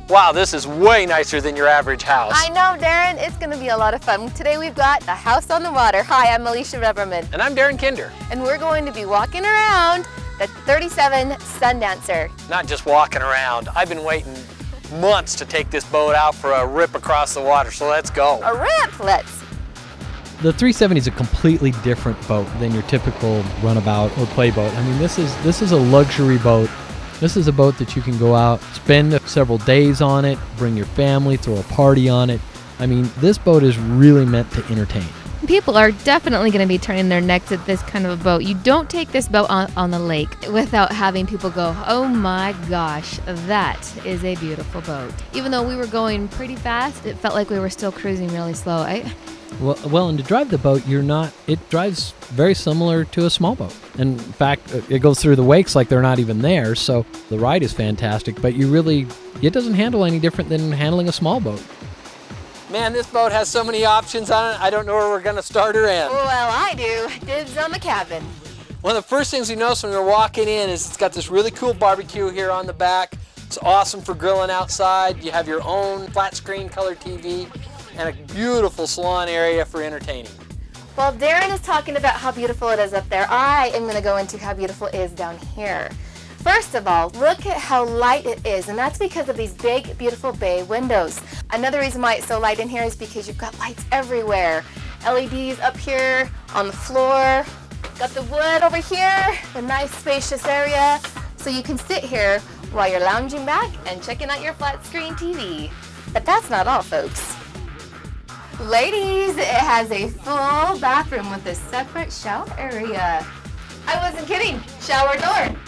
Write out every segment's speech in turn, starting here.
Wow, this is way nicer than your average house. I know, Darren. It's going to be a lot of fun. Today we've got a house on the water. Hi, I'm Alicia Reverman. And I'm Darren Kinder. And we're going to be walking around the 37 Sundancer. Not just walking around. I've been waiting months to take this boat out for a rip across the water, so let's go. A rip, let's. The 370 is a completely different boat than your typical runabout or play boat. I mean, this is a luxury boat. This is a boat that you can go out, spend several days on it, bring your family, throw a party on it. I mean, this boat is really meant to entertain. People are definitely going to be turning their necks at this kind of a boat. You don't take this boat on the lake without having people go, oh my gosh, that is a beautiful boat. Even though we were going pretty fast, it felt like we were still cruising really slow. Well, and to drive the boat, it drives very similar to a small boat. And in fact, it goes through the wakes like they're not even there, so the ride is fantastic, but it doesn't handle any different than handling a small boat. Man, this boat has so many options on it, I don't know where we're going to start or end. Well, I do. Dibs on the cabin. One of the first things you notice when you're walking in is it's got this really cool barbecue here on the back. It's awesome for grilling outside. You have your own flat screen color TV and a beautiful salon area for entertaining. While Darren is talking about how beautiful it is up there, I am going to go into how beautiful it is down here. First of all, look at how light it is, and that's because of these big, beautiful bay windows. Another reason why it's so light in here is because you've got lights everywhere. LEDs up here, on the floor, got the wood over here, a nice spacious area, so you can sit here while you're lounging back and checking out your flat screen TV. But that's not all, folks. Ladies, it has a full bathroom with a separate shower area. I wasn't kidding, shower door.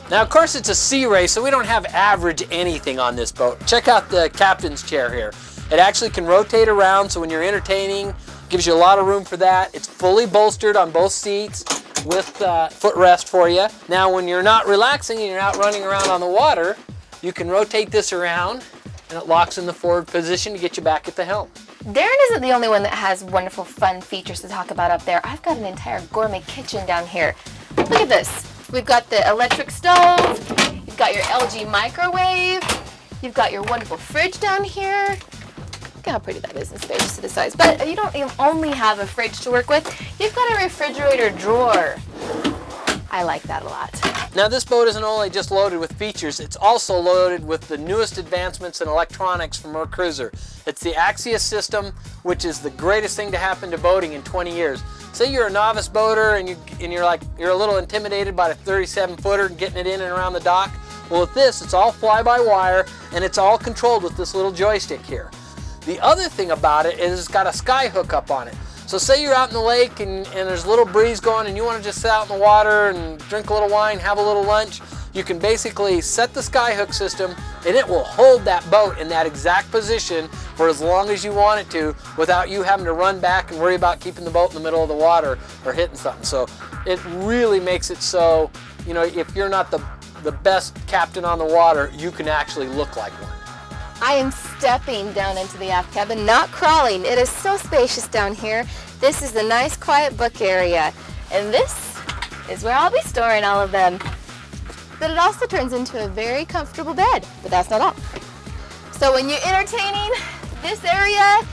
Now, of course, it's a SeaRay, so we don't have average anything on this boat. Check out the captain's chair here. It actually can rotate around, so when you're entertaining, gives you a lot of room for that. It's fully bolstered on both seats with footrest for you. Now, when you're not relaxing and you're not running around on the water, you can rotate this around, and it locks in the forward position to get you back at the helm. Darren isn't the only one that has wonderful, fun features to talk about up there. I've got an entire gourmet kitchen down here. Look at this. We've got the electric stove, you've got your LG microwave, you've got your wonderful fridge down here. Look how pretty that is and spacious to the size. But you don't only have a fridge to work with, you've got a refrigerator drawer. I like that a lot. Now, this boat isn't only just loaded with features, it's also loaded with the newest advancements in electronics from our cruiser. It's the Axia system, which is the greatest thing to happen to boating in 20 years. Say you're a novice boater and you're a little intimidated by the 37-footer and getting it in and around the dock. Well, with this, it's all fly-by-wire and it's all controlled with this little joystick here. The other thing about it is it's got a sky hook up on it. So say you're out in the lake and there's a little breeze going and you want to just sit out in the water and drink a little wine, have a little lunch, you can basically set the sky hook system and it will hold that boat in that exact position for as long as you want it to without you having to run back and worry about keeping the boat in the middle of the water or hitting something. So it really makes it so, you know, if you're not the best captain on the water, you can actually look like one. I am stepping down into the aft cabin, not crawling. It is so spacious down here. This is a nice quiet book area. And this is where I'll be storing all of them. But it also turns into a very comfortable bed, but that's not all. So when you're entertaining, this area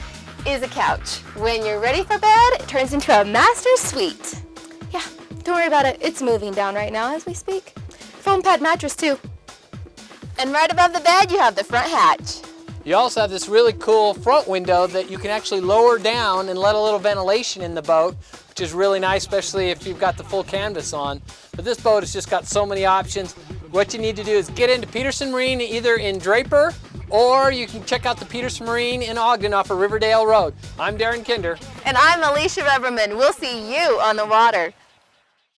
is a couch. When you're ready for bed, it turns into a master suite. Yeah, don't worry about it. It's moving down right now as we speak. Foam pad mattress too. And right above the bed, you have the front hatch. You also have this really cool front window that you can actually lower down and let a little ventilation in the boat, which is really nice, especially if you've got the full canvas on. But this boat has just got so many options. What you need to do is get into Peterson Marine either in Draper or you can check out the Peterson Marine in Ogden off of Riverdale Road. I'm Darren Kinder. And I'm Alicia Reverman. We'll see you on the water.